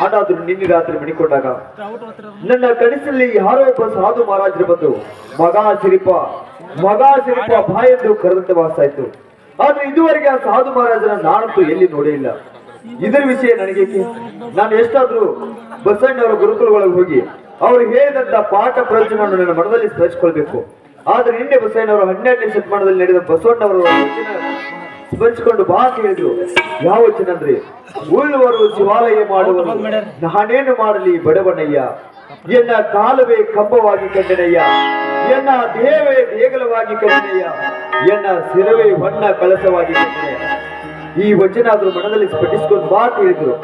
ನಾನಾದ್ರೂ ನಿನ್ನೆ ರಾತ್ರಿ ಮಣಿಕೊಂಡಾಗ ನನ್ನ ಕನಸಲ್ಲಿ ಯಾರೋ ಒಬ್ಬ ಸಾಧು ಮಹಾರಾಜರು ಬಂದು ಮಗ ಸಿರಿಪ ಬಾ ಎಂದು ಕರೆದಂತೆ ವಾಸಾಯ್ತು. ಆದ್ರೆ ಇದುವರೆಗೆ ಆ ಸಾಧು ಮಹಾರಾಜನ ನಾನಂತೂ ಎಲ್ಲಿ ನೋಡೇ ಇಲ್ಲ. ಇದರ ವಿಷಯ ನನಗೇಕೆ? ನಾನು ಎಷ್ಟಾದ್ರೂ ಬಸವಣ್ಣವರ ಗುರುಕುಲಗಳಿಗೆ ಹೋಗಿ ಅವರು ಹೇಳಿದಂತ ಪಾಠ ಪ್ರವಚನವನ್ನು ನನ್ನ ಮನದಲ್ಲಿ ಸ್ಮರಿಸಿಕೊಳ್ಬೇಕು. ಆದ್ರೆ ನಿನ್ನೆ ಬಸವಣ್ಣವರು 12ನೇ ಶತಮಾನದಲ್ಲಿ ನಡೆದ ಬಸವಣ್ಣವರ ವಚನ ಸ್ಮರಿಸಿಕೊಂಡು ಬಾ ಹೇಳಿದ್ರು. ಯಾವ ವಚನ ಅಂದ್ರೆ, ಉಳ್ಳುವರು ಶಿವಾಲಯ ಮಾಡುವರು, ನಾನೇನು ಮಾಡಲಿ ಬಡವನಯ್ಯ, ಎನ್ನ ಕಾಲವೇ ಕಂಬವಾಗಿ ಕಂಡನಯ್ಯ, ಎನ್ನ ದೇಹವೇ ದೇಗಲವಾಗಿ ಕಂಡನಯ್ಯ, ಎನ್ನ ಶಿರವೇ ಹೊನ್ನ ಕಳಸವಾಗಿ ಕಂಡನಯ್ಯ. ಈ ವಚನ ಆದ್ರೂ ಮನದಲ್ಲಿ ಸ್ಫಟಿಸಿಕೊಂಡು ಮಾತು ಹೇಳಿದ್ರು.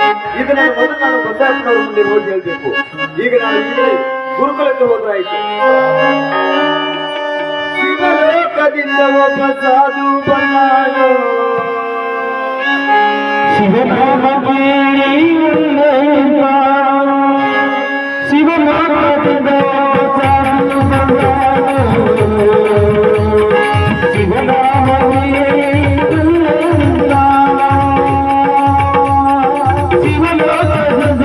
ಇದನ್ನ ಮೊದಲು ನಾನು ಬಸವಣ್ಣವರ ಮುಂದೆ ಹೋಗಿ ಹೇಳ್ಬೇಕು. ಈಗ ನಾನು ಇಲ್ಲಿ ಗುರುಕುಲಕ್ಕೆ ಹೋದ್ರಾಯ್ತು. ಶಿವಲೋಕದಿಂದ ಒಬ್ಬ ಸಾಧು ಬಂದಾನು, ಶಿವನಾಮ ಕೇಳಿ ಶಿವಲೋಕದಿಂದ ಸಾಧು ಬಂದಾನು, ಶಿವನಾಮ ಶಿವಲೋಕದಿಂದ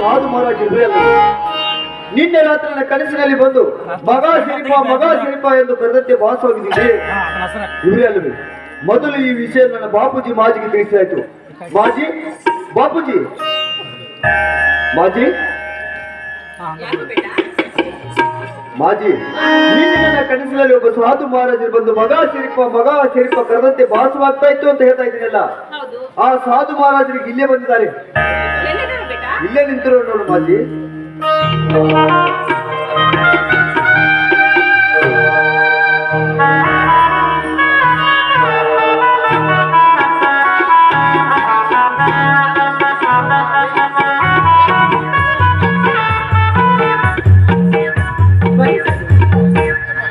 ಸಾಧು ಮಹಾರಾಜ್ ಇಲ್ವೇ ಅಲ್ಲ. ನಿನ್ನೆ ರಾತ್ರಿ ನನ್ನ ಕನಸಿನಲ್ಲಿ ಬಂದು ಮಗ ಸಿರಿಪ ಎಂದು ಕರೆದಂತೆ ಭಾಸವಾಗಿದ್ದೆ ಇವರೇ ಅಲ್ಲವೇ? ಮೊದಲು ಈ ವಿಷಯ ನನ್ನ ಬಾಪೂಜಿ ಮಾಜಿಗೆ ತಿಳಿಸಾಯ್ತು. ಬಾಪೂಜಿ ಮಾಜಿ, ನಿನ್ನೆ ನನ್ನ ಕನಸಿನಲ್ಲಿ ಒಬ್ಬ ಸಾಧು ಮಹಾರಾಜರು ಬಂದು ಮಗ ಸಿರಿಪ ಕರೆದಂತೆ ಭಾಸವಾಗ್ತಾ ಇತ್ತು ಅಂತ ಹೇಳ್ತಾ ಇದ್ದೀನಲ್ಲ, ಆ ಸಾಧು ಮಹಾರಾಜರಿಗೆ ಇಲ್ಲೇ ಬಂದಿದ್ದಾರೆ. ಇಲ್ಲೇ ನಿಂತಿರೋ ನೋಡು ಮಾಜಿ.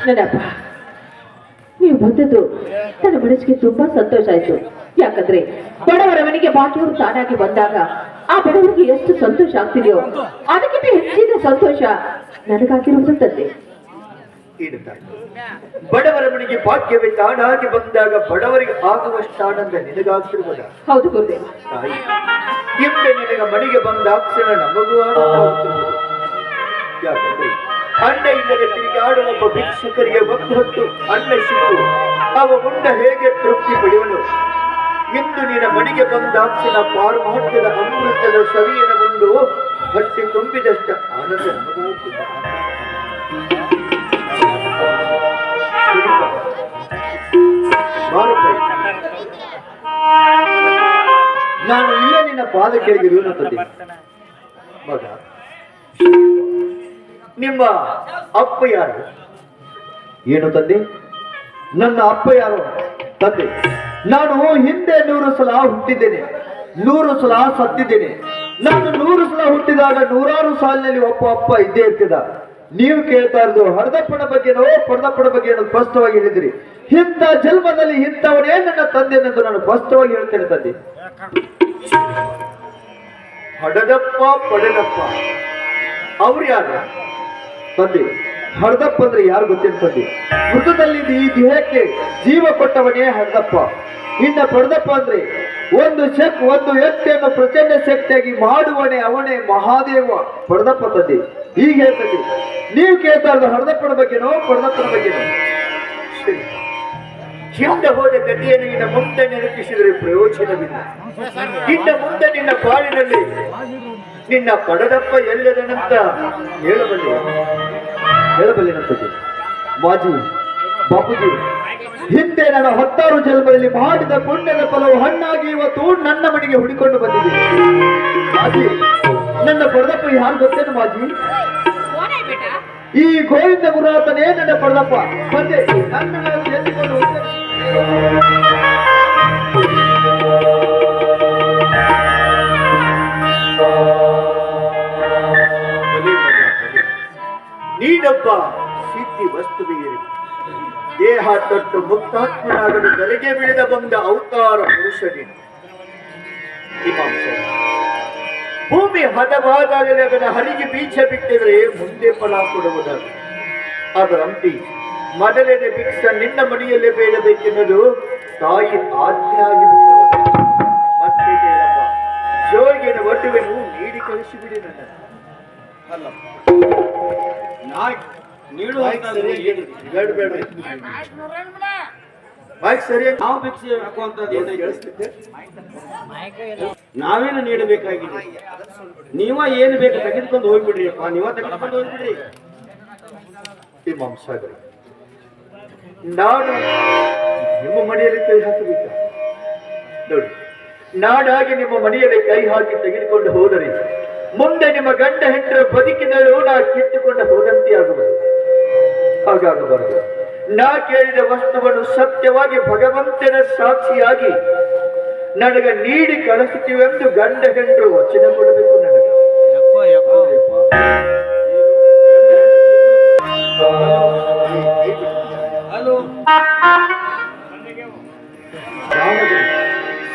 ನನ್ನಪ್ಪ, ನೀವು ಬಂದದ್ದು ನನ್ನ ಮನಸ್ಸಿಗೆ ತುಂಬಾ ಸಂತೋಷ ಆಯ್ತು. ಯಾಕಂದ್ರೆ ಬಡವರ ಮನೆಗೆ ಬಾಕಿಯವರು ತಾನಾಗಿ ಬಂದಾಗ ಆ ಬಡವರಿಗೆ ಎಷ್ಟು ಸಂತೋಷ ಆಗ್ತಿದೆಯೋ ಅದಕ್ಕಿಂತ ಹೆಚ್ಚಿನ ಸಂತೋಷ ನನಗಾಗಿರುವುದು ತಂದೆ. ಬಡವರ ಮನೆಗೆ ಭಾಗ್ಯವೇ ತಾನಾಗಿ ಬಂದಾಗ ಬಡವರಿಗೆ ಆಗುವಷ್ಟು ಆನಂದ ನಿನಗಾಗ್ತಿರುವುದ? ಹೌದು ಗುರುದೇವ. ಹಿಂದೆ ನಿನಗ ಮನೆಗೆ ಬಂದಾಕ್ಷಣ ನಮಗೂ ಆನಂದ ಆಗ್ತಿರುವುದು. ಯಾಕಂದ್ರೆ ಅನ್ನ ಇಲ್ಲದೆ ತಿರುಗಾಡುವ ಒಬ್ಬ ಭಿಕ್ಷಕರಿಗೆ ಒಂದು ಹೊತ್ತು ಅನ್ನ ಸಿಕ್ಕು ಅವ ಉಂಡ ಹೇಗೆ ತೃಪ್ತಿ ಪಡೆಯುವನು? ಇಂದು ನಿನ್ನ ಮನೆಗೆ ಬಂದಾಕ್ಷಣ ಪಾರಮಾರ್ಥದ ಅಮೃತದ ಸವಿಯನ್ನು ಉಂಡು ಹೊಟ್ಟೆ ತುಂಬಿದಷ್ಟ ಆನಂದ ನಮಗಾಗುತ್ತಿದೆ. ನಾನು ಇಲ್ಲೇ ನಿನ್ನ ಪಾದ ಕೆಳಗಿರುವನು ತಂದೆ. ಮಗ, ನಿಮ್ಮ ಅಪ್ಪ ಯಾರು? ಏನು ತಂದೆ? ನನ್ನ ಅಪ್ಪ ಯಾರು ತಂದೆ? ನಾನು ಹಿಂದೆ 100 ಸಲ ಹುಟ್ಟಿದ್ದೇನೆ, 100 ಸಲ ಸತ್ತಿದ್ದೇನೆ. ನಾನು 100 ಸಲ ಹುಟ್ಟಿದಾಗ 100 ಸಾಲಿನಲ್ಲಿ ಒಬ್ಬ ಅಪ್ಪ ಇದ್ದೇ ಇರ್ತಿದ್ದ. ನೀವು ಕೇಳ್ತಾ ಇರೋದು ಹರದಪ್ಪನ ಬಗ್ಗೆನೋ ಪರದಪ್ಪನ ಬಗ್ಗೆ ಏನೋ ಸ್ಪಷ್ಟವಾಗಿ ಹೇಳಿದ್ರಿ. ಇಂಥ ಜನ್ಮದಲ್ಲಿ ಇಂಥವನೇ ನನ್ನ ತಂದೆನೆಂದು ನಾನು ಸ್ಪಷ್ಟವಾಗಿ ಹೇಳ್ತೇನೆ ತಂದೆ. ಹಡದಪ್ಪ ಪಡೆದಪ್ಪ ಅವ್ರು ಯಾರು ತಂದೆ? ಹರದಪ್ಪ ಅಂದ್ರೆ ಯಾರು ಗೊತ್ತೇನು ತಂದೆ? ಮೃತದಲ್ಲಿ ಈ ದೇಹಕ್ಕೆ ಜೀವ ಕೊಟ್ಟವನೇ ಹರದಪ್ಪ. ಇನ್ನ ಪಡೆದಪ್ಪ ಅಂದ್ರೆ ಒಂದು ವ್ಯಕ್ತಿಯನ್ನು ಪ್ರಚಂಡ ಶಕ್ತಿಯಾಗಿ ಮಾಡುವನೇ ಅವನೇ ಮಹಾದೇವ ಪಡೆದಪ್ಪ ತಂದೆ. ಈಗ ಹೇಳ್ತದೆ. ನೀವು ಕೇಳ್ತಾ ಇರೋದು ಹರದಪ್ಪನ ಬಗ್ಗೆನೋ ಪಡೆದಪ್ಪನ ಬಗ್ಗೆನೋ? ಹಿಂದೆ ಹೋದ ಗತಿಯನ್ನು ನಿನ್ನ ಮುಂದೆ ನೆನಪಿಸಿದರೆ ಪ್ರಯೋಜನವಿಲ್ಲ. ಇನ್ನು ಮುಂದೆ ನಿನ್ನ ಬಾಳಿನಲ್ಲಿ ನಿನ್ನ ಪಡೆದಪ್ಪ ಎಲ್ಲದನಂತ ಹೇಳಬಲ್ಲೆನಂತದ್ದು. ಮಾಜಿ ಬಾಪೂಜಿ, ಹಿಂದೆ ನನ್ನ 10 ಜನ್ಮದಲ್ಲಿ ಮಾಡಿದ ಪುಣ್ಯದ ಫಲವು ಹಣ್ಣಾಗಿ ಇವತ್ತು ನನ್ನ ಮನೆಗೆ ಹುಡಿಕೊಂಡು ಬಂದಿದೆ. ಮಾಜಿ, ನನ್ನ ಪಡೆದಪ್ಪ ಯಾರು ಗೊತ್ತೇನು ಮಾಜಿ? ಈ ಗೋವಿಂದ ಗುರುನಾಥನೇ ನನ್ನ ಪಡೆದಪ್ಪ. ಬಂದೆ ನನ್ನ ಎತ್ತಿಕೊಂಡು ನೀನೊಬ್ಬ ಸಿದ್ಧಿ ವಸ್ತುವಿಗೆ ದೇಹ ತೊಟ್ಟು ಮುಕ್ತಾತ್ಮನಾಗಲು ಗಲಿಗೆ ಬಿಳಿದ ಬಂದ ಅವತಾರ ಪುರುಷನಿಗೆ ಭೂಮಿ ಹದವಾದಾಗಲೇ ಅದನ್ನ ಹರಿಗೆ ಬೀಜ ಬಿಟ್ಟಿದ್ರೆ ಮುಂದೆ ಫಲ ಕೊಡುವುದಾದ. ಅದರಂತೆ ಮೊದಲನೇ ಭಿಕ್ಷ ನಿನ್ನ ಮನೆಯಲ್ಲೇ ಬೇಡಬೇಕೆನ್ನೋದು ತಾಯಿ ಆಜ್ಞೆ ಆಗಿಬಿಟ್ಟು ಮತ್ತೆ ಕೇಳಪ್ಪ, ಜೋಗಿನ ಒಡ್ಡುವೆನು ನೀಡಿ ಕಳಿಸಿಬಿಡಿ ನನ್ನ. ಅಲ್ಲ ನಾವು ಭಿಕ್ಷೆ ಹಾಕುವಂತದ್ದು ನಾವೇನು ನೀಡಬೇಕಾಗಿದೆ? ನೀವ ಏನು ಬೇಕು ತೆಗೆದುಕೊಂಡು ಹೋಗ್ಬಿಡ್ರಿಪ್ಪ, ನೀವ ತೆಗೆದುಕೊಂಡು ಹೋಗ್ಬಿಡ್ರಿ. ನಾನು ನಿಮ್ಮ ಮನೆಯಲ್ಲಿ ಕೈ ಹಾಕಬೇಕ ನೋಡಿ. ನಾಡಾಗಿ ನಿಮ್ಮ ಮನೆಯಲ್ಲಿ ಕೈ ಹಾಕಿ ತೆಗೆದುಕೊಂಡು ಹೋದರೆ ಮುಂದೆ ನಿಮ್ಮ ಗಂಡ ಹೆಂಡರ ಬದುಕಿನಲ್ಲೂ ನಾ ಕಿತ್ತುಕೊಂಡು ಹೋದಂತೆ ಆಗುವುದು. ಹಾಗಾಗಬಾರದು. ನಾ ಕೇಳಿದ ವಸ್ತುವನ್ನು ಸತ್ಯವಾಗಿ ಭಗವಂತನ ಸಾಕ್ಷಿಯಾಗಿ ನನಗ ನೀಡಿ ಕಳಿಸುತ್ತೀವೆಂದು ಗಂಡ ಹೆಂಡರು ವಚನ ಕೊಡಬೇಕು. ನನಗ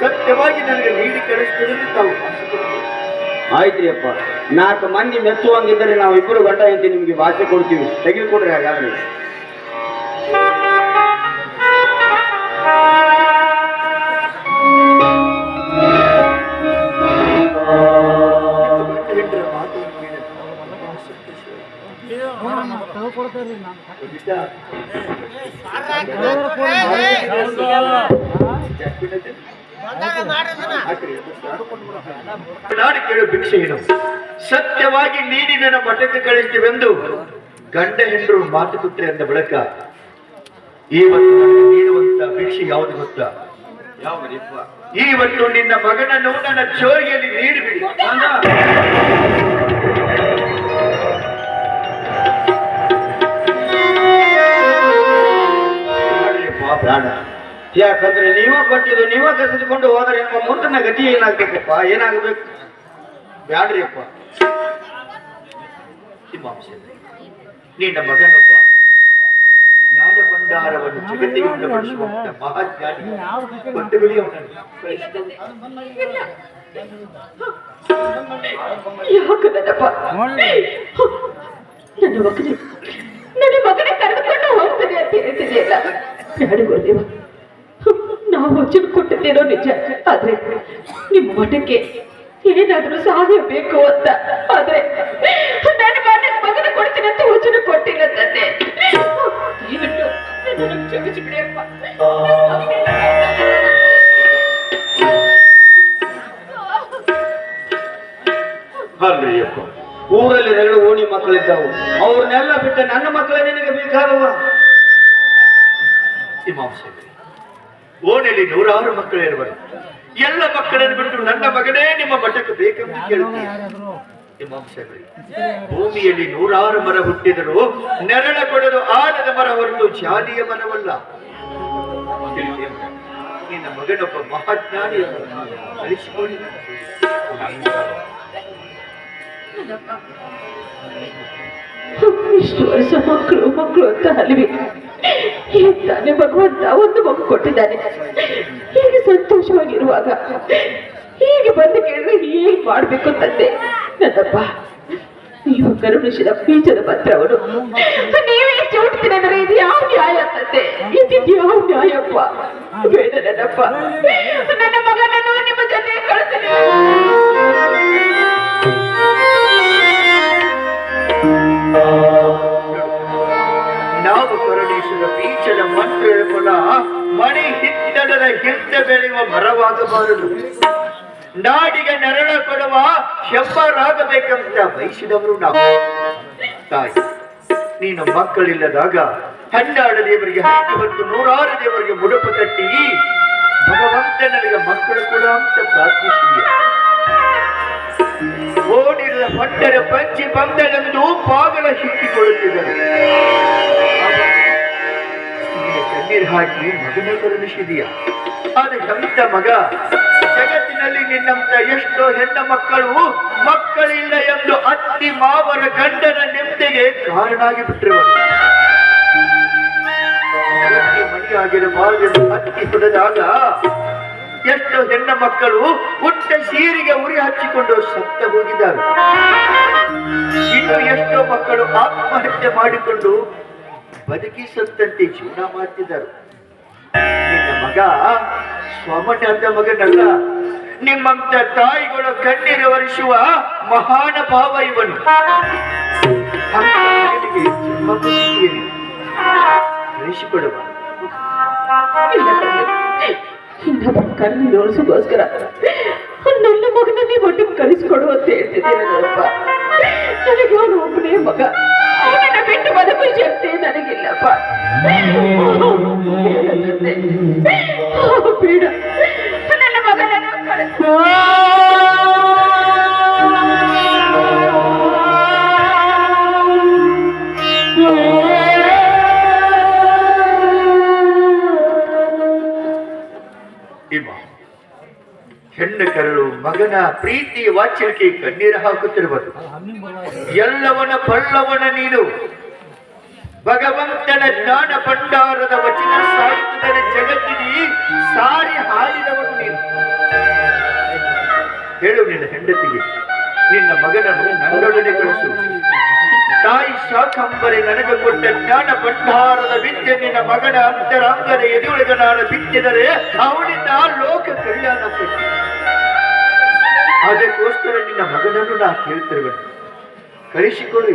ಸತ್ಯವಾಗಿ ನನಗೆ ನೀಡಿ ಕಳಿಸ್ತೇನೆ ತಾವು. ಆಯ್ತ್ರಿ ಅಪ್ಪ, 4 ಮಂದಿ ಮೆಚ್ಚುವಂಗಿದ್ದರೆ ನಾವು ಇಬ್ಬರು ಗಂಡ ಹೆಂಡತಿ ನಿಮ್ಗೆ ಭಾಷೆ ಕೊಡ್ತೀವಿ, ತೆಗೆದುಕೊಡ್ರಿ. ಹಾಗಾದ್ರೆ ನಾನು ಕೇಳು ಭಿಕ್ಷೆ ಏನು? ಸತ್ಯವಾಗಿ ನೀಡಿ ನನ್ನ ಮಠಕ್ಕೆ ಕಳಿಸ್ತೀವೆಂದು ಗಂಡ ಹೆಂಡರು ಮಾತು ಕೊಟ್ಟರೆ ಅಂದ ಬಳಿಕ ಇವತ್ತು ನನಗೆ ನೀಡುವಂತ ಭಿಕ್ಷೆ ಯಾವುದು ಗೊತ್ತಾ? ಇವತ್ತು ನಿನ್ನ ಮಗನನ್ನು ನನ್ನ ಜೋರಿಯಲ್ಲಿ ನೀಡಿಬಿಡಿ. ಪ್ರಾಣ ಯಾಕಂದ್ರೆ ನೀವ ಕೊಟ್ಟಿದ್ದು ನೀವ ಕಸಿದುಕೊಂಡು ಹೋದರೆ ಮುಂದಿನ ಗತಿ ಏನಾಗ್ಬೇಕಪ್ಪ? ಏನಾಗಬೇಕು? ಬ್ಯಾಡ್ರಿ ಅಪ್ಪ. ನಿನ್ನ ಮಗನೊಬ್ಬ ಜ್ಞಾನ ಭಂಡಾರವನ್ನು ಜಗತ್ತಿಗೆ ಉಂಟುಪಡಿಸುವಂತ ಮಹಾಜ್ಞಾನಿ ಬಂಧುಗಳೇ ಅವನನ್ನು ನನ್ನ ಮಗನ ಕರೆದುಕೊಂಡು ಹೋಗ್ತದೆ ಅಂತ ಹೇಳ್ತಿದೆಯಲ್ಲ, ಬ್ಯಾಡುಗುರುದೇವ, ನಾವು ವಚನ ಕೊಟ್ಟಿದ್ದೇನೋ ನಿಜ. ಆದ್ರೆ ನಿಮ್ಮ ಮಠಕ್ಕೆ ಏನಾದ್ರೂ ಸಹಾಯ ಬೇಕು ಅಂತ ಆದ್ರೆ ನನ್ನ ಮಗನ ಕೊಡ್ತೀನಿ ಅಂತ ವಚನ ಕೊಟ್ಟಿಲ್ಲ ತಂದೆ. ದಯವಿಟ್ಟು ನನ್ನನ್ನು ಕ್ಷಮಿಸಿಬಿಡಿಯಪ್ಪ. ಅಲ್ರಿಯಪ್ಪ, ಊರಲ್ಲಿ 2 ಓಣಿ ಮಕ್ಕಳಿದ್ದಾವು. ಅವ್ರನ್ನೆಲ್ಲ ಬಿಟ್ಟು ನನ್ನ ಮಕ್ಕಳೇ ನಿನಗೆ ಬೇಕಾದವ? ಓಣಿಯಲ್ಲಿ 100 ಮಕ್ಕಳಿರುವರು. ಎಲ್ಲ ಮಕ್ಕಳನ್ನು ಬಿಟ್ಟು ನನ್ನ ಮಗನೇ ನಿಮ್ಮ ಮಠಕ್ಕೆ ಬೇಕೆಂದು ಕೇಳುತ್ತೀರಿ. ಭೂಮಿಯಲ್ಲಿ 100 ಮರ ಹುಟ್ಟಿದರೂ ನೆರಳ ಕೊಡಲು ಆಲದ ಮರ ಹೊರತು ಜಾಲಿಯ ಮರವಲ್ಲ. ನಿನ್ನ ಮಗನೊಬ್ಬ ಮಹಾಜ್ಞಾನಿಯನ್ನು ಕಳಿಸಿಕೊಳ್ಳಿ. ಇಷ್ಟು ವರ್ಷ ಮಕ್ಕಳು ಮಕ್ಕಳು ಅಂತ ಅಲ್ವಿ, ತಾನೇ ಭಗವಂತ ಒಂದು ಮಗು ಕೊಟ್ಟಿದ್ದಾನೆ. ಹೀಗೆ ಸಂತೋಷವಾಗಿರುವಾಗ ಹೀಗೆ ಬಂದು ಕೇಳಿದ್ರೆ ಹೇಗೆ ಮಾಡ್ಬೇಕು ತಂದೆ? ನನ್ನಪ್ಪ, ನೀವು ಕರುಣಿಸಿದ ಬೀಜದ ಪತ್ರವನು ನೀವೇ ಚೂಡ್ತೀನಿ ಅಂದ್ರೆ ಇದು ಯಾವ ನ್ಯಾಯ ತಂದೆ? ಇದು ಯಾವ ನ್ಯಾಯಪ್ಪ? ಬೇಡ ನನ್ನಪ್ಪ, ನನ್ನ ಮಗನನ್ನು ನಿಮ್ಮ ಜೊತೆ ಕಳಿಸ್ತೀನಿ. ನಾವು ಕರುಣಿಸಿದ ಬೀಜದ ಮಂತ್ರ ಫಲ ಮಣಿ ಹಿತ್ತಡದ ಹಿಂದೆ ಬೆಳೆಯುವ ಮರವಾಗಬಾರದು. ನಾಡಿಗೆ ನೆರಳ ಕೊಡುವ ಶೆಬ್ಬರಾಗಬೇಕಂತ ಬಯಸಿದವರು ನಾವು. ತಾಯಿ, ನೀನು ಮಕ್ಕಳಿಲ್ಲದಾಗ 12 ದೇವರಿಗೆ ಹತ್ತು ಹೊತ್ತು 106 ದೇವರಿಗೆ ಮುಡುಪು ತಟ್ಟಿ ಭಗವಂತ ನನಗೆ ಮಕ್ಕಳು ಕೊಡ ಅಂತ ಪ್ರಾರ್ಥಿಸಿದೆಯಾ? ಓಡಿರುವ ಹೊಟ್ಟರ ಪಂಚಿ ಬಂದಳೆಂದು ಪಾಗಲ ಸಿಕ್ಕಿಕೊಳ್ಳುತ್ತಿದ್ದರು. ಕಣ್ಣೀರು ಹಾಕಿ ಮಗನ ಕರುಣಿಸಿದೆಯಾ? ಆದ್ರೆ ಸಂತ ಮಗ, ಜಗತ್ತಿನಲ್ಲಿ ನಿನ್ನಂತ ಎಷ್ಟೋ ಹೆಣ್ಣ ಮಕ್ಕಳಿಲ್ಲ ಎಂದು ಅತ್ತಿ ಮಾವರ ಗಂಡನ ನೆಮ್ಮದಿಗೆ ಕಾರಣಾಗಿ ಬಿಟ್ಟಿರುವರು. ಮಣಿಯಾಗಿರಬಾರದೆಂದು ಅತ್ತಿ ಹೊಡೆದಾಗ ಎಷ್ಟೋ ಹೆಣ್ಣ ಮಕ್ಕಳು ಹುಟ್ಟ ಸೀರಿಗೆ ಉರಿ ಹಚ್ಚಿಕೊಂಡು ಸತ್ತ ಹೋಗಿದ್ದಾರೆ. ಇನ್ನು ಎಷ್ಟೋ ಮಕ್ಕಳು ಆತ್ಮಹತ್ಯೆ ಮಾಡಿಕೊಂಡು ಬದುಕಿ ಸತ್ತಂತೆ ಜೀವನ ಮಾಡ್ತಿದ್ದಾರೆ. ನಿನ್ನ ಮಗ ಸ್ವಾಮಣ್ಯದ ಮಗನಲ್ಲ, ನಿಮ್ಮಂತ ತಾಯಿಗಳು ಕಣ್ಣೀರು ಒರೆಸುವ ಮಹಾನ ಭಾವ ಇವನು. ಕಳಿಸಿಕೊಡುವ ಕಣ್ಣೀರು ಒರೆಸೋಗೋಸ್ಕರ ನನ್ನ ಮಗನನ್ನೇ ಒಟ್ಟಿಗೆ ಕಳಿಸ್ಕೊಡು ಅಂತ ಹೇಳ್ತಿದ್ದೀನಪ್ಪ. ನನಗೆ ಅವನು ಒಬ್ಬನೇ ಮಗ, ಅವನನ್ನ ಬಿಟ್ಟು ಬದುಕುವ ಶಕ್ತಿ ನನಗಿಲ್ಲಪ್ಪ. ಬೇಡ, ನನ್ನ ಮಗನನ್ನು ಕಳಿಸು. ಹೆಣ್ಣು ಕರಳು ಮಗನ ಪ್ರೀತಿ ವಾಚ್ಯಕ್ಕೆ ಕಣ್ಣೀರು ಹಾಕುತ್ತಿರುವುದು. ಎಲ್ಲವನ ಬಲ್ಲವನ ನೀನು, ಭಗವಂತನ ಜ್ಞಾನ ಭಂಡಾರದ ವಚನ ಸಾಹಿತ್ಯದ ಜಗತ್ತಿಗೆ ಸಾರಿ ಹಾಡಿದವನು ನೀನು. ಹೇಳು ನಿನ್ನ ಹೆಂಡತಿಗೆ, ನಿನ್ನ ಮಗನನ್ನು ನನ್ನೊಡನೆ ಕಳಿಸು. ತಾಯಿ ಶಾಕಂಬರಿ ನನಗೆ ಕೊಟ್ಟ ಜ್ಞಾನ ಭಂಡಾರದ ವಿದ್ಯೆ ನಿನ್ನ ಮಗನ ಅಂತರಾಂಗದ ಎದುಳಿಗೆ ನಾನು ಬಿತ್ತಿದರೆ ಅವನಿಂದ ಲೋಕ ಕಲ್ಯಾಣ ಪಟ್ಟಿ. ಅದಕ್ಕೋಸ್ಕರ ನಿನ್ನ ಮಗನನ್ನು ನಾ ಕೇಳ್ತಿರುವೆನು, ಕಳಿಸಿಕೊಡು.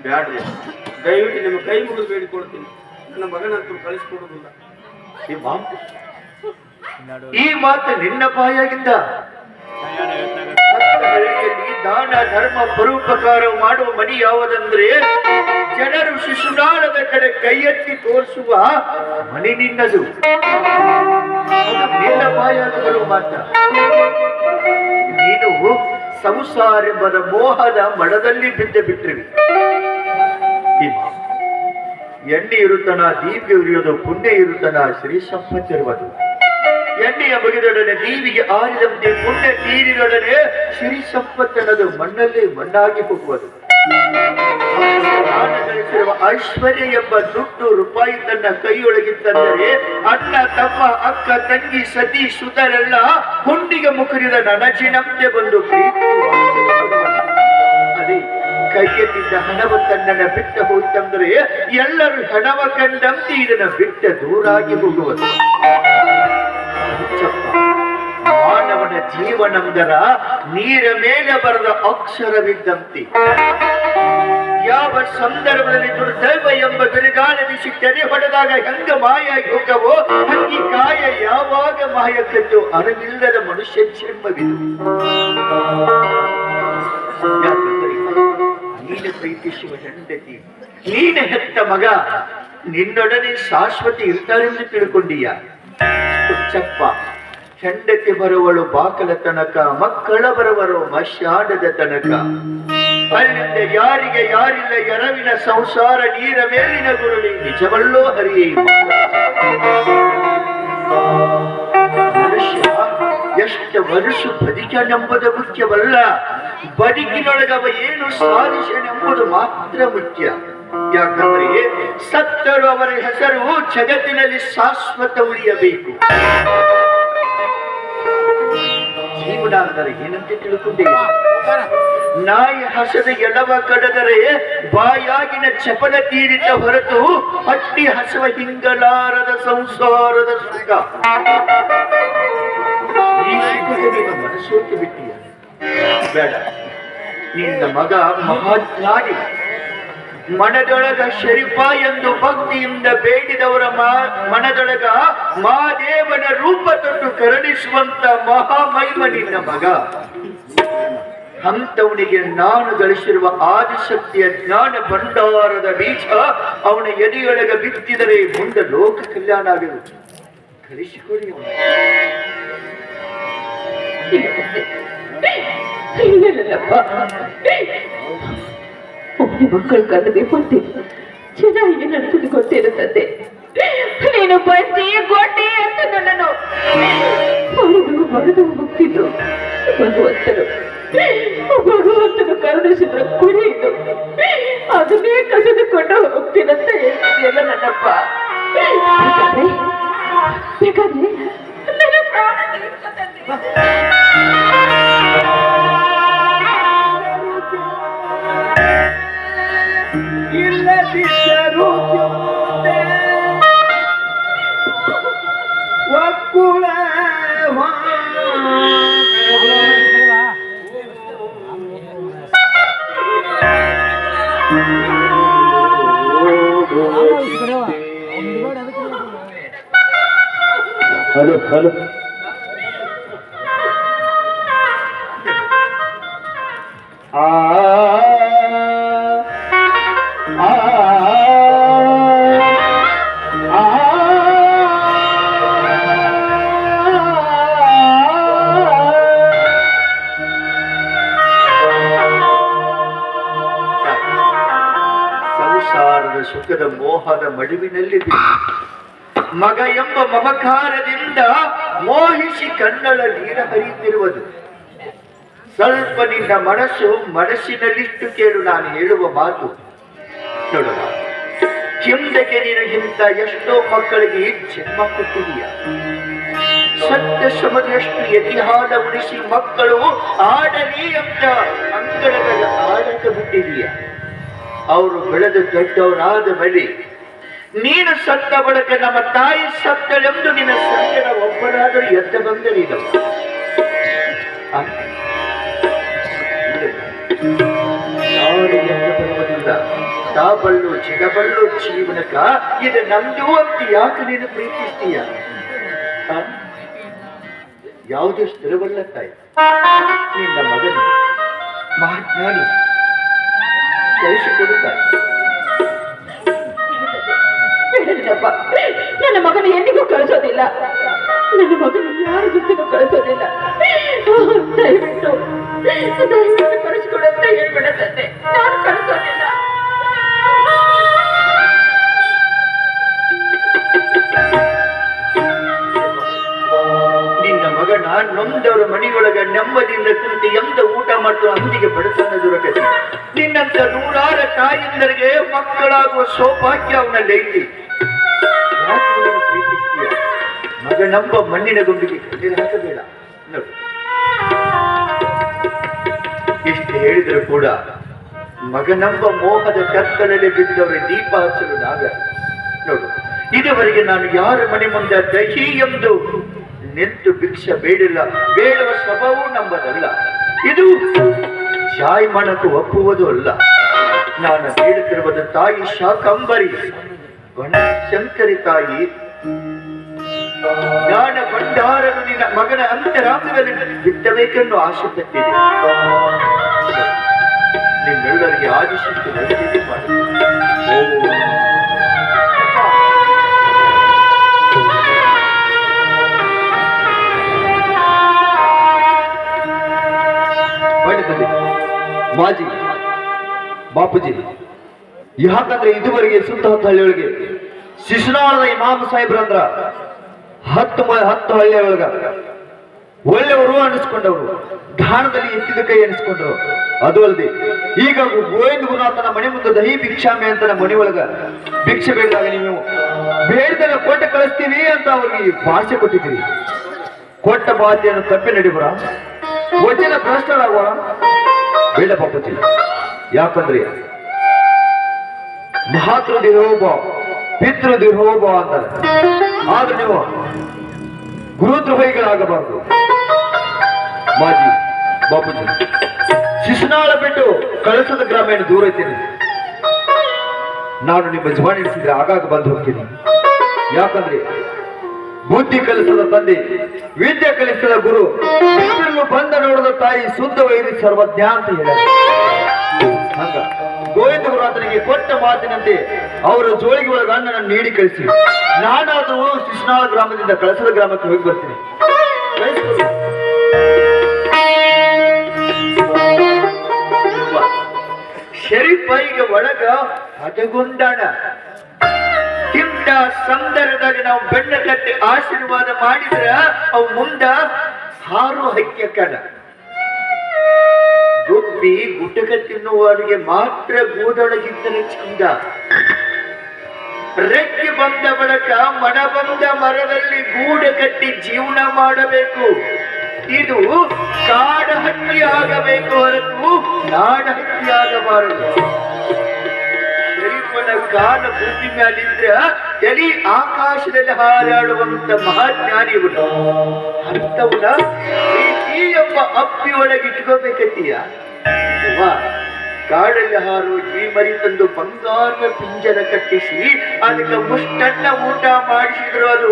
ಬ್ಯಾಡ್ರಿ, ದಯವಿಟ್ಟು ನಿಮ್ಮ ಕೈ ಮುಗಿದು ಬೇಡಿಕೊಡ್ತೀನಿ, ನನ್ನ ಮಗನಂತೂ ಕಳಿಸ್ಕೊಡೋದಿಲ್ಲ. ಈ ಮಾತು ನಿನ್ನ ಬಾಯಾಗಿಂದ ಹಳ್ಳಿಯಲ್ಲಿ ದಾನ ಧರ್ಮ ಪರೋಪಕಾರ ಮಾಡುವ ಮನೆ ಯಾವುದಂದ್ರೆ ಜನರು ಶಿಶುನಾಳದ ಕಡೆ ಕೈ ಎತ್ತಿ ತೋರಿಸುವ ಮನೆ ನಿನ್ನದು. ನಿನ್ನ ಬಾಯಾಗ ಬರುವ ಮಾತ. ನೀನು ಸಂಸಾರೆಂಬದ ಮೋಹದ ಮಡದಲ್ಲಿ ಬಿಟ್ಟಿರುವಿ. ಎಣ್ಣೆ ಇರುತ್ತನ ದೀಪಿಗೆ ಉರಿಯೋದು, ಪುಣ್ಯ ಇರುತ್ತನ ಶ್ರೀ ಸಂಪತ್ತಿರುವುದು. ಎಣ್ಣೆಯ ಬಗೆದೊಡನೆ ದೀವಿಗೆ ಆರಿದಂತೆ ಪುಣ್ಯ ತೀರಿದೊಡನೆ ಶ್ರೀ ಸಂಪತ್ತನದು ಮಣ್ಣಲ್ಲಿ ಮಣ್ಣಾಗಿ ಹೋಗುವುದು. ಗಳಿಸಿರುವ ಐಶ್ವರ್ಯ ಎಂಬ ದುಡ್ಡು ರೂಪಾಯಿ ತನ್ನ ಕೈಯೊಳಗಿತ್ತಂದರೆ ಅಣ್ಣ ತಮ್ಮ ಅಕ್ಕ ತಂಗಿ ಸತಿ ಸುತರೆಲ್ಲ ಹುಂಡಿಗೆ ಮುಖರಿದ ನನಜಿನಂತೆ ಬಂದು ಅದೇ ಕೈಯಲ್ಲಿದ್ದ ಹಣವ ತನ್ನನ್ನ ಬಿಟ್ಟ ಹೋಯ್ತಂದ್ರೆ ಎಲ್ಲರೂ ಹಣವ ಕಂಡಂತೆ ಇದನ್ನ ಬಿಟ್ಟ ದೂರಾಗಿ ಹೋಗುವುದು. ಮಾನವನ ಜೀವನಂದರ ನೀರ ಮೇಲೆ ಬರೆದ ಅಕ್ಷರವಿದ್ದಂತೆ. ಯಾವ ಸಂದರ್ಭದಲ್ಲಿ ದುರ್ದೈವ ಎಂಬ ಬಿರುಗಾಳ ಬಿಸಿ ತೆರೆ ಹೊಡೆದಾಗ ಹೆಂಗ ಮಾಯಾಗಿ ಹೋಗವೋ ಹಂಗಿ ಕಾಯ ಯಾವಾಗ ಮಾಯಕ್ಕದ್ದು ಅರಿವಿಲ್ಲದ ಮನುಷ್ಯ ಜನ್ಮವಿದು. ನೀನು ಪ್ರೀತಿಸುವ ಹೆಂಡತಿ, ನೀನು ಹೆತ್ತ ಮಗ ನಿನ್ನೊಡನೆ ಶಾಶ್ವತಿ ಇರ್ತಾರೆಂದು ತಿಳ್ಕೊಂಡೀಯ. ಹುಚ್ಚಪ್ಪ, ಹೆಂಡತಿ ಬರುವಳು ಬಾಕಲ ತನಕ, ಮಕ್ಕಳ ಬರುವರು ಮಶಾಡದ ತನಕ. ಅಲ್ಲಿಂದ ಯಾರಿಗೆ ಯಾರಿಲ್ಲ ಎರವಿನ ಸಂಸಾರ ನೀರ ಮೇಲಿನ ಗುರುಳಿ ನಿಜವಲ್ಲೋ ಹರಿಯೇ. ಮನುಷ್ಯ ಎಷ್ಟು ವರ್ಷ ಬದುಕನೆಂಬುದು ಮುಖ್ಯವಲ್ಲ, ಬದುಕಿನೊಳಗವ ಏನು ಸಾಧಿಸನೆಂಬುದು ಮಾತ್ರ ಮುಖ್ಯ. ಯಾಕಂದ್ರೆ ಸತ್ತರು ಅವರ ಹೆಸರು ಜಗತ್ತಿನಲ್ಲಿ ಶಾಶ್ವತ ಉಳಿಯಬೇಕು. ಜೀವನ ಅಂದರೆ ಏನಂತ ತಿಳ್ಕೊಂಡೇವೆ. ನಾಯಿ ಹಸದ ಎಡವ ಕಡದರೆ ಬಾಯಾಗಿನ ಚಪಲ ತೀರಿದ ಹೊರತು ಹಟ್ಟಿ ಹಸುವ ಹಿಂಗಲಾರದ ಸಂಸಾರದ ಸುಖ. ಈ ಸುಖಕ್ಕೆ ನೀನು ಮನಸ್ಸೋತು ಬಿಟ್ಟಿಯ. ಬೇಡ, ನಿನ್ನ ಮಗ ಮಹಾಜ್ಞಾನಿ, ಮನದೊಳಗ ಶರೀಫ ಎಂದು ಭಕ್ತಿಯಿಂದ ಬೇಡಿದವರ ಮನದೊಳಗ ಮಹಾದೇವನ ರೂಪ ತೊಟ್ಟು ಕರುಣಿಸುವಂತ ಮಹಾಮಹಿಮ ನಿನ್ನ ಮಗ. ಅಂತವನಿಗೆ ನಾನು ಗಳಿಸಿರುವ ಆದಿಶಕ್ತಿಯ ಜ್ಞಾನ ಭಂಡಾರದ ಬೀಜ ಅವನ ಎದೆಯೊಳಗ ಬಿತ್ತಿದರೆ ಮುಂದೆ ಲೋಕ ಕಲ್ಯಾಣ ಆಗುವುದು. ಕಲಿಸಿಕೊಡಿ. ಒಬ್ಬ ಮಕ್ಕಳು ಕಲ್ಲದೆ ಬಂದೆ ಚೆನ್ನಾಗಿ ನಡೆಸಿದ್ದು ಗೊತ್ತಿರುತ್ತದೆ. ನೀನು ಬಂದಿ ಗೋಟೆ ಅಂತ ನನ್ನನ್ನು ಬರೆದು ಹೋಗ್ತಿದ್ರು. ಭಗವಂತನು ಕರುಣಿಸಿದ್ರೆ ಕುಡಿಯಿತು, ಅದನ್ನೇ ಕಸಿದುಕೊಂಡು ಹೋಗ್ತೀನಂತ ಹೇಳ್ತಿದೆಯಲ್ಲ ನನ್ನಪ್ಪ. ಬೇಕಾದ್ರೆ ನನ್ನ ಪ್ರಾಣ ಇಲ್ಲದಿದ್ದರೂ ಒಕ್ಕುಳ ಹಲೋ ಹಲೋ ಆ ಸಂಸಾರದ ಸುಖದ ಮೋಹದ ಮಡುವಿನಲ್ಲಿ ಮಗ ಎಂಬ ಮಮಕಾರದಿಂದ ಮೋಹಿಸಿ ಕಣ್ಣಳ ನೀರ ಹರಿಯುತ್ತಿರುವುದು. ಸ್ವಲ್ಪ ನಿನ್ನ ಮನಸ್ಸಿನಲ್ಲಿಟ್ಟು ಕೇಳು ನಾನು ಹೇಳುವ ಮಾತು. ನೋಡೋಣ, ಹಿಂದಕ್ಕೆ ನೀನು ಇಂಥ ಎಷ್ಟೋ ಮಕ್ಕಳಿಗೆ ಜನ್ಮ ಕೊಟ್ಟಿದೀಯ. ಸತ್ಯ ಸಮದಷ್ಟು ಎದಿಹಾದ ಉಳಿಸಿ ಮಕ್ಕಳು ಆಡಲಿ ಅಂತ ಅಂಗಳದ ಆಡಕ ಬಿಟ್ಟಿದೀಯ. ಅವರು ಬೆಳೆದು ದೊಡ್ಡವರಾದ ಬಳಿ ನೀನು ಸತ್ತ ಬಳಿಕ ನಮ್ಮ ತಾಯಿ ಸತ್ತಳೆಂದು ನಿನ್ನ ಸಂಗಡ ಒಬ್ಬರಾದರೂ ಎದ್ದ ಬಂದರಿದವು. ಯಾರು ಎದ್ದ ಬರುವುದಿಲ್ಲ. ಬಳ್ಳು ಚಿಗಬಳ್ಳು ಜೀವನಕ್ಕ ಇದು ನಮ್ದು ಅಂತ ಯಾಕೆ ನೀನು ಪ್ರೀತಿಸ್ತೀಯ? ಯಾವುದೇ ಸ್ಥಿರವಲ್ಲ ತಾಯಿ. ನಿನ್ನ ಮಗನು ಮಹಾಜ್ಞಾನಿ ಕಳಿಸಿಕೊಡುತ್ತಾರೆ. ನನ್ನ ಮಗನ ಎಂದಿಗೂ ಕಳಿಸೋದಿಲ್ಲ. ನನ್ನ ಮಗನ ಯಾರ ಜೊತೆಗೂ ಕಳಿಸೋದಿಲ್ಲ. ದಯವಿಟ್ಟು ಕಳಿಸಿಕೊಡಂತ ಹೇಳ್ಬೇಡ ತಂದೆ. ನಾನು ಕಳಿಸೋದಿಲ್ಲ. ನಿನ್ನ ಮಗನ ನೊಂದವರ ಮನೆಯೊಳಗ ನೆಮ್ಮದಿಯಿಂದ ಕುಂತು ಎಂದ ಊಟ ಮಾಡ್ತು ಅಂದಿಗೆ ಬಡತನ ದೊರಕತಿ. ನಿನ್ನಂತ ನೂರಾರ ತಾಯಿಂದರಿಗೆ ಮಕ್ಕಳಾಗುವ ಸೌಭಾಗ್ಯ ಅವನಲ್ಲಿ ಐತಿ. ಪ್ರೀತಿಸ್ತೀಯ? ಮಗನಂಬ ಮಣ್ಣಿನ ಗುಂಡಿಗೆ ಕಣ್ಣೀರು ಹಾಕಬೇಡ. ನೋಡು, ಇಷ್ಟು ಹೇಳಿದ್ರು ಕೂಡ ಮಗನಂಬ ಮೋಹದ ಕತ್ತಲಲ್ಲಿ ಬಿದ್ದವರ ದೀಪ ಹಚ್ಚಲು ನಾಗ. ನೋಡು, ಇದುವರೆಗೆ ನಾನು ಯಾರ ಮನೆ ಮುಂದೆ ದಹಿ ಎಂದು ನಿಂತು ಭಿಕ್ಷೆ ಬೇಡಿಲ್ಲ. ಬೇಡುವ ಸ್ವಭಾವವೂ ನಮ್ಮದಲ್ಲ. ಇದು ಜಾಯಮಾನಕ್ಕೂ ಒಪ್ಪುವುದು ಅಲ್ಲ. ನಾನು ಬೇಡುತ್ತಿರುವುದು ತಾಯಿ ಶಾಕಂಬರಿ ಶಂಕರಿ ತಾಯಿ. ಜ್ಞಾನ ಭಂಡಾರನು ನಿನ್ನ ಮಗನ ಅಂತರಾಂಗದಲ್ಲಿ ಬಿತ್ತಬೇಕೆಂದು ಆಶೆ ಪಟ್ಟಿದೆ. ನಿಮ್ಮೆಲ್ಲರಿಗೆ ಆದಿಶಕ್ತಿ ನಡೆಸಿ ಮಾಡಿ. ಮಾಜಿ ಬಾಪೂಜಿ, ಯಾಕಂದ್ರೆ ಇದುವರೆಗೆ ಸುತ್ತಮುತ್ತ ಹಳ್ಳಿಯೊಳಗೆ ಶಿಶುನಾಳದ ಇಮಾಮ್ ಸಾಹೇಬ್ರಂದ್ರ 10 ಹಳ್ಳಿಯೊಳಗ ಒಳ್ಳೆಯವರು ಅನಿಸ್ಕೊಂಡವರು, ದಾನದಲ್ಲಿ ಎತ್ತಿದ ಕೈ ಅನಿಸ್ಕೊಂಡ್ರು. ಅದು ಅಲ್ಲದೆ ಈಗ ಗೋವಿಂದ ಗುರುನಾಥನ ಮನೆ ಮುಂದೆ ದಹಿ ಭಿಕ್ಷಾಮೆ ಅಂತ ಮನೆ ಒಳಗ ಭಿಕ್ಷೆ ಬೇಡಿದಾಗ ನೀವು ಬೇಡದನ್ನ ಕೊಟ್ಟು ಕಳಿಸ್ತೀವಿ ಅಂತ ಅವ್ರಿಗೆ ಭಾಷೆ ಕೊಟ್ಟಿದ್ದೀರಿ. ಕೊಟ್ಟ ಬಾಧ್ಯವನ್ನು ತಪ್ಪಿ ನಡಿಬರ ವಚನ ಭ್ರಷ್ಟರಾಗುವ ಬೇಡ ಬಾಪೂಜಿ. ಯಾಕಂದ್ರೆ ಮಹಾತೃದಿರೋಬ ಪಿತೃದಿರೋಬ ಅಂತಾರೆ. ಆದ್ರೆ ನೀವು ಗುರುದ್ರೋಹಿಗಳಾಗಬಾರದು. ಮಾಜಿ ಬಾಪೂಜಿ, ಶಿಶುನಾಳ ಬಿಟ್ಟು ಕಳಸದ ಗ್ರಾಮ ಏನು ದೂರ ಇದ್ದೀನಿ. ನಾನು ನಿಮ್ಮ ಜವಾನಿ ನಡೆಸಿದ್ರೆ ಆಗಾಗ ಬಂದು ಹೋಗ್ತೀನಿ. ಯಾಕಂದ್ರೆ ಬುದ್ಧಿ ಕಲಿಸದ ತಂದೆ, ವಿದ್ಯೆ ಕಲಿಸದ ಗುರು, ಬಂದ ನೋಡದ ತಾಯಿ, ಶುದ್ಧ ವೈರಿ ಸರ್ವಜ್ಞ ಅಂತ ಹೇಳ. ಹಂಗ ಗೋವಿಂದ ಗುರುನಾಥನಿಗೆ ಕೊಟ್ಟ ಮಾತಿನಂತೆ ಅವರ ಜೋಳಿಗೆ ಒಳಗ ಅಣ್ಣನನ್ನು ನೀಡಿ ಕಳಿಸಿ ನಾನಾದರೂ ಶಿಶುನಾಳ ಗ್ರಾಮದಿಂದ ಕಳಸದ ಗ್ರಾಮಕ್ಕೆ ಹೋಗಿ ಬರ್ತೀನಿ. ಶರೀಫೈಗೆ ಒಳಗ ಹದಗೊಂಡಾಣ. ಇಂಥ ಸಂದರ್ಭದಾಗ ನಾವು ಬೆಣ್ಣ ಕಟ್ಟಿ ಆಶೀರ್ವಾದ ಮಾಡಿದ್ರ ಅವು ಮುಂದ ಹಾರು ಹಕ್ಯಕಣ. ಗುಬ್ಬಿ ಗುಟಕ ತಿನ್ನುವವರಿಗೆ ಮಾತ್ರ ಗೂಡೊಳಗಿದ್ದರೆ ಚಂದ. ರೆಕ್ಕೆ ಬಂದ ಬಳಿಕ ಮನ ಬಂದ ಮರದಲ್ಲಿ ಗೂಡ ಕಟ್ಟಿ ಜೀವನ ಮಾಡಬೇಕು. ಇದು ಕಾಡ ಹಕ್ಕಿ ಆಗಬೇಕು ಹೊರತು ನಾಡ ಹಕ್ಕಿ ಆಗಬಾರದು. ಶರೀಫನ ಕಾಲ ಬುದ್ಧಿ ಮೇಲಿದ್ರ ತಲೆ ಆಕಾಶದಲ್ಲಿ ಹಾರಾಡುವಂತ ಮಹಾಜ್ಞಾನಿ ಇವನು. ಅಂತವನ ಪ್ರೀತಿ ಎಂಬ ಅಪ್ಪಿ ಒಳಗೆ ಇಟ್ಕೋಬೇಕತ್ತೀಯ. ಕಾಡಲ್ಲಿ ಹಾರುವ ಈ ಮರಿ ತಂದು ಬಂಗಾರದ ಪಿಂಜರ ಕಟ್ಟಿಸಿ ಅದಕ್ಕೆ ಮುಷ್ಟನ್ನ ಊಟ ಮಾಡಿಸಿದ್ರು ಅದು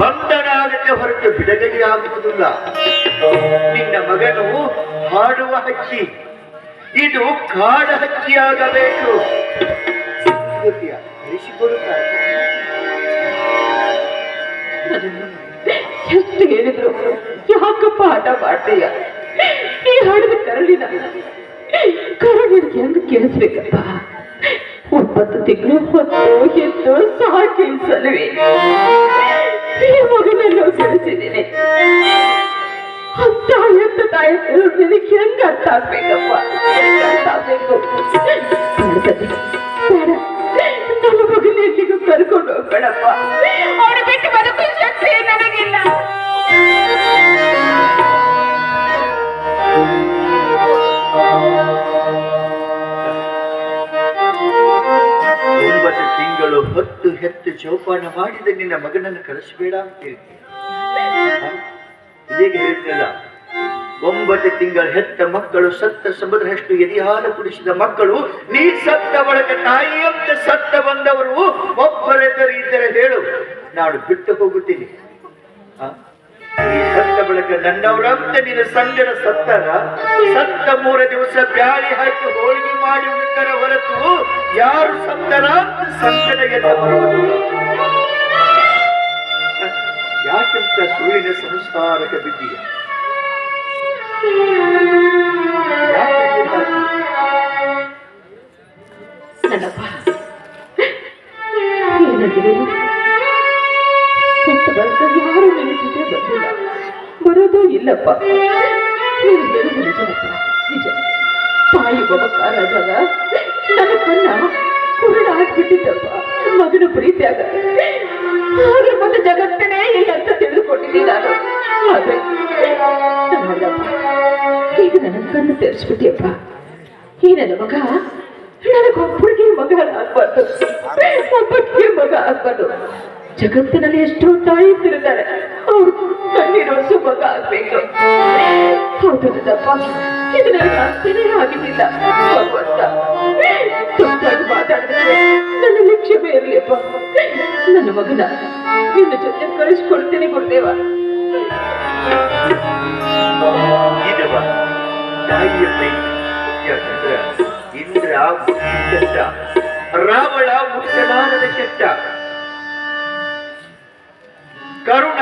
ಬಂಧನ ಆಗುತ್ತೆ ಹೊರತು ಬಿಡುಗಡೆ ಆಗುವುದಿಲ್ಲ. ನಿನ್ನ ಮಗನು ಹಾಡುವ ಹಕ್ಕಿ, ಇದು ಕಾಡ ಹಕ್ಕಿ ಆಗಬೇಕು. ಎಷ್ಟು ಹೇಳಿದ್ರು ಯಾಕಪ್ಪ ಆಟ ಮಾಡ್ತೀಯ? ಈ ಹಾಡಿದ ಕರಳಿನ ಹೆಂಗ ಕೇಳಿಸ್ಬೇಕಪ್ಪ. 9 ತಿಂಗಳು ಹೊತ್ತು ಎದ್ದು ಸಾಕಿಸಲ್ವೇ ಈ ಮಗನನ್ನು ಕಳಿಸಿದ್ದೀನಿ. ಅಂತ ಎತ್ತ ತಾಯಿ ನಿನಗೆ ಹೆಂಗ ಅರ್ಥ ಆಗ್ಬೇಕಪ್ಪ? ಹೆಂಗ ಅರ್ಥ ಆಗ್ಬೇಕು? ಬೇಡ, ನನ್ನ ಮಗನ ಎಲ್ಲಿಗೂ ಕರ್ಕೊಂಡು ಹೋಗ್ಬೇಡಪ್ಪ. ಅವನು ಬಿಟ್ಟು ಬದುಕೋ ಶಕ್ತಿ ನನಗಿಲ್ಲ. ತಿಂಗಳು ಹೊತ್ತು ಹೆತ್ತು ಚೌಪಾನ ಮಾಡಿದ ನಿನ್ನ ಮಗನನ್ನು ಕಳಿಸಬೇಡ ಅಂತ ಹೇಳ್ತೀನಿ. ಹೇಗೆ ಹೇಳ್ತಿಲ್ಲ, 9 ತಿಂಗಳ ಹೆತ್ತ ಮಕ್ಕಳು ಸತ್ತ ಸಮುದ್ರಷ್ಟು ಎದಿಹಾಲು ಕುಡಿಸಿದ ಮಕ್ಕಳು, ನೀ ಸತ್ತ ಬಳಿಕ ತಾಯಿಯಂತೆ ಸತ್ತ ಬಂದವರು ಒಬ್ಬರೆಲ್ಲರೂ ಇದ್ದರೆ ಹೇಳು, ನಾನು ಬಿಟ್ಟು ಹೋಗುತ್ತೀನಿ. ನೀ ಸತ್ತ ಬಳಿಕ ನನ್ನವರಂತೆ ನಿನ್ನ ಸಂಗಡ ಸತ್ತರ, ಸತ್ತ 3 ದಿವಸ ಬ್ಯಾಳಿ ಹಾಕಿ ಹೋಳಿಗೆ ಮಾಡಿ ಉಳಿತರ ಹೊರತು ಯಾರು ಸತ್ತರ ಅಂತ ಸಂಕಟ ಎದ್ದ ಬರುವುದಿಲ್ಲ. ಯಾಕೆಂತ ಸುಳ್ಳಿನ ಸಂಸಾರಕ್ಕೆ ಬಿದ್ದೀಯ? ನನ್ನಪ್ಪ ಏನಂದ್ರೆ ಸತ್ತ ಬಳಿಕ ಯಾರು ನಿನ್ನ ಜೊತೆ ಬಂದಿಲ್ಲ, ಬರೋದೂ ಇಲ್ಲಪ್ಪ. ನೀನು ಹೇಳುದು ನಿಜನಪ್ಪ, ನಿಜ. ತಾಯಿ ಮಮಕಾರಾದಾಗ ನನ್ನ ಕಣ್ಣ ಕುರುಡಾಗ್ಬಿಟ್ಟಿದ್ದಪ್ಪ. ಮಗನ ಪ್ರೀತಿಯಾಗ ಆದ್ರೆ ಮತ್ತೆ ಜಗತ್ತನೇ ಇಲ್ಲ ಅಂತ ತಿಳಿದುಕೊಂಡಿದ್ದೀನಿ ನಾನು. ಆದ್ರೆ ನೋಡಪ್ಪ, ಈಗ ನನ್ನ ಕಣ್ಣು ತೆರೆಸ್ಬಿಟ್ಟಿಯಪ್ಪ. ಈ ನನ್ನ ಮಗ ನನಗೊಬ್ಬರಿಗೆ ಮಗ ಆಗ್ಬಾರ್ದು, ಒಬ್ಬರಿಗೆ ಮಗ ಆಗ್ಬಾರ್ದು. ಜಗತ್ತಿನಲ್ಲಿ ಎಷ್ಟೋ ತಾಯಿ ತಿರುತ್ತಾರೆ, ಅವ್ರು ಕಣ್ಣೀರೋಸು ಮಗ ಆಗ್ಬೇಕು. ಹೌದು ನನ್ನಪ್ಪ, ಇದು ನನಗೆ ಅರ್ಥನೇ ಆಗಿದ್ದಿಲ್ಲ. ಭಗವಂತ ತಪ್ಪಾಗಿ ಮಾತಾಡಿದ್ರೆ ನನ್ನ ಕ್ಷಮೆ ಇರ್ಲಿಯಪ್ಪ. ನನ್ನ ಮಗನ ನಿನ್ನ ಜೊತೆ ಕಳಿಸ್ಕೊಡ್ತೀನಿ ಗುರುದೇವ. ತಾಯಿಯ ಯಾಕಂದ್ರೆ ಇಂದ್ರ ಕೆಟ್ಟ, ರಾವಣ ಮುಟ್ಟಲಾರದ ಕೆಟ್ಟ, ಕರುಣ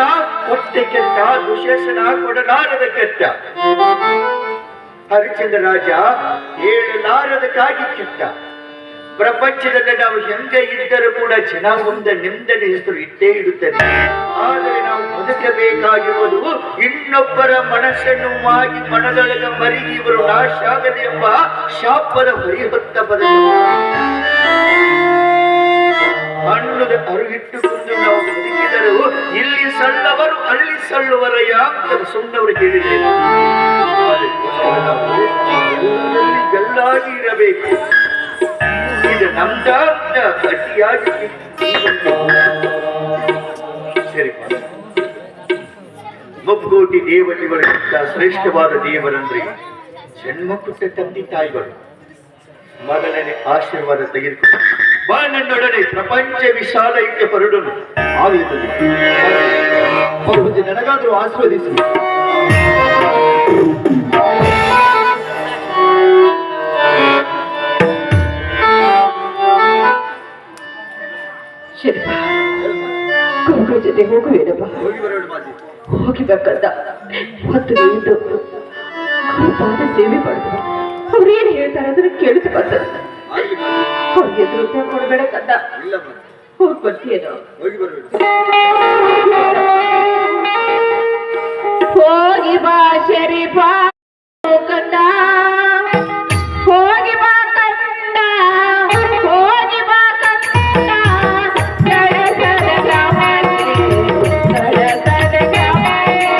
ಹೊಟ್ಟೆ ಕೆಟ್ಟ, ದುಶೇಷಣ ಕೊಡಲಾರದ ಕೆಟ್ಟ, ಹರಿಶ್ಚಂದ್ರ ರಾಜ ಹೇಳಲಾರದಕ್ಕಾಗಿ ಕೆಟ್ಟ. ಪ್ರಪಂಚದಲ್ಲಿ ನಾವು ಹೆಂಗೆ ಇದ್ದರೂ ಕೂಡ ಜನ ಮುಂದೆ ನಿಂದನೆ ಹೆಸರು ಇಟ್ಟೇ ಇಡುತ್ತದೆ. ಆದರೆ ನಾವು ಬದುಕಬೇಕಾಗಿರುವುದು ಇನ್ನೊಬ್ಬರ ಮನಸ್ಸನ್ನು ಮಾಗಿ ಮನದೊಳಗ ಮರಿಗಿ ಇವರು ನಾಶ ಆಗದೆ ಎಂಬ ಶಾಪದ ಹೊತ್ತ ಬದುಕು. ಅನ್ನದ ಅರಿವಿಟ್ಟುಕೊಂಡು ನಾವು ಬದುಕಿದರು ಇಲ್ಲಿ ಸಲ್ಲವರು ಅಲ್ಲಿ ಸಲ್ಲುವರಯ್ಯ ಅಂತ ಸುಣ್ಣವರು ಹೇಳಿದೆ. ನಾವು ಎಲ್ಲಾಗಿ ಇರಬೇಕು. ಇದು ನಮ್ದ ಅತಿಯಾಗಿ ಸರಿ. ಮುಕ್ಕೋಟಿ ದೇವತೆಗಳಿಗಿಂತ ಶ್ರೇಷ್ಠವಾದ ದೇವರಂದ್ರೆ ಜನ್ಮ ಕೊಟ್ಟ ತಂದೆ ತಾಯಿಗಳು. ಮಗನೇ ಆಶೀರ್ವಾದ ತೆಗೆದುಕೊಂಡು ಬಾ ನನ್ನೊಡನೆ ಪ್ರಪಂಚ ವಿಶಾಲ ಇಕ್ಕೆ ಹೊರಡನು. ಆಗುತ್ತದೆ, ನನಗಾದ್ರೂ ಆಶೀರ್ವದಿಸಿ. ಶರಿಪ, ಗುರುಗಳ ಜೊತೆ ಹೋಗುವೇನಪ್ಪ? ಹೋಗಿಬೇಕಂತ ಹೊತ್ತು ನಿಂತು ಪಾದ ಸೇವೆ ಮಾಡಿದ್ರು. ಅವ್ರೇನು ಹೇಳ್ತಾರೆ ಅದನ್ನ ಕೇಳಿಸಿ ಬಂದ. ಅವ್ರಿಗೆ ಎದುರು ಕೊಡ್ಬೇಡಕ್ಕಂತ ಹೋಗಿ ಬರ್ತೀಯೇನೋ? ಹೋಗಿ ಬಾ ಶರೀಫ ಕಂದ, ಹೋಗಿ ಬಾ ಕಂದ, ಹೋಗಿ ಬಾ ಕಂದ, ಜಡ ಜಡ ಗಮನಿ, ಜಡ ಜಡ ಗಮನಿ.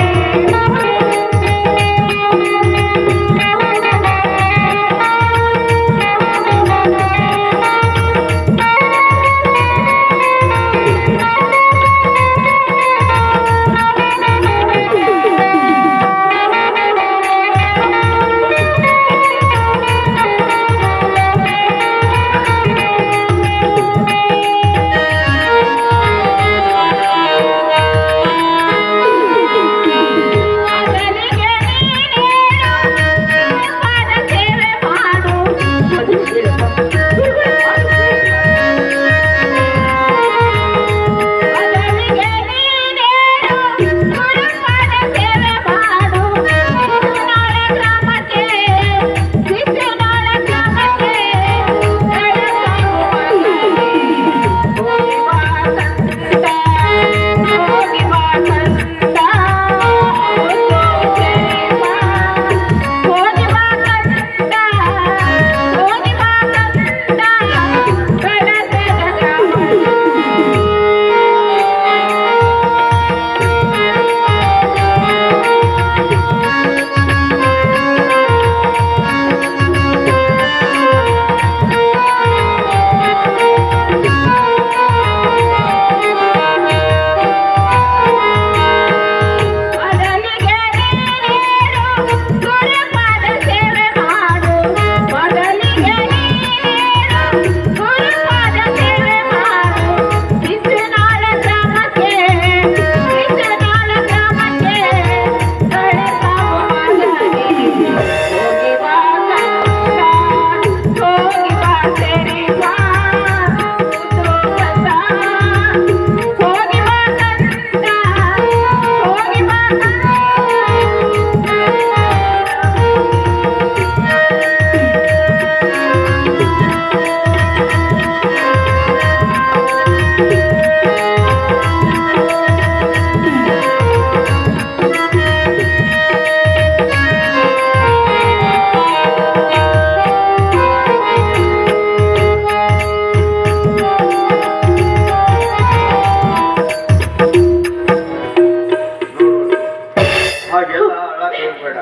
ಆಗಬೇಡ.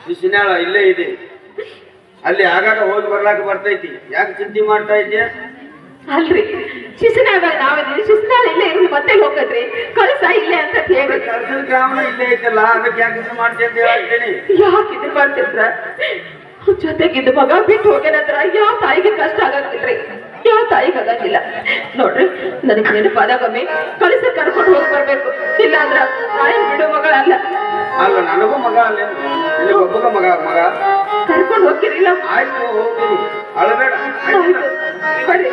ಶಿಶಿನಾಳ ಇಲ್ಲೇ ಇದೆ, ಅಲ್ಲಿ ಆಗಾಗ ಹೋಗಿ ಬರ್ಲಾಕ ಬರ್ತೈತಿ. ಯಾಕೆ ಚಿಂತೆ ಮಾಡ್ತಾ ಇದ್ಯಾ? ಅಲ್ರಿ ಶಿಶುನಾಗ ನಾವಿದ್ದೀವಿ, ಶಿಶುನಾಳ ಇಲ್ಲೇ ಇರ್ಲಿ ಮತ್ತೆ ಹೋಗದ್ರಿ ಕಳಸ ಇಲ್ಲೇ ಅಂತ ಹೇಳಿ ಕರ್ಸಲ್ ಗ್ರಾಮನ ಇಲ್ಲೇ ಐತಲ್ಲ, ಅದಕ್ಕೆ ಯಾಕೆ ಇದು ಮಾಡ್ತೀಯ ಅಂತ ಹೇಳ್ತೀನಿ. ಯಾಕೆ ಇದು ಮಾಡ್ತಿದ್ರ? ಜೊತೆಗಿದ್ದ ಮಗ ಬಿಟ್ಟು ಹೋಗ್ಯಾನಂದ್ರ ಯಾವ ತಾಯಿಗೆ ಕಷ್ಟ ಆಗಂಗಿಲ್ರಿ, ಯಾವ ತಾಯಿಗೆ ಆಗಂಗಿಲ್ಲ ನೋಡ್ರಿ. ನನಗೆ ನೆನಪಾದಾಗೊಮ್ಮೆ ಕಳಿಸ ಕರ್ಕೊಂಡು ಹೋಗಿ ಬರ್ಬೇಕು, ಇಲ್ಲ ಅಂದ್ರ ತಾಯಿ ಬಿಡೋ ಮಗಳಲ್ಲ. ಅಲ್ಲ ನನಗೂ ಮಗ ಅಲ್ಲೇ, ಇಲ್ಲಿ ಒಬ್ಬಗ ಮಗ ಕರ್ಕೊಂಡು ಹೋಗ್ತಿರಿಲ್ಲ? ಆಯ್ತು ಹೋಗ್ತೀನಿ, ಅಳಬೇಡ. ಆಯ್ತು. ಬರ್ರಿ.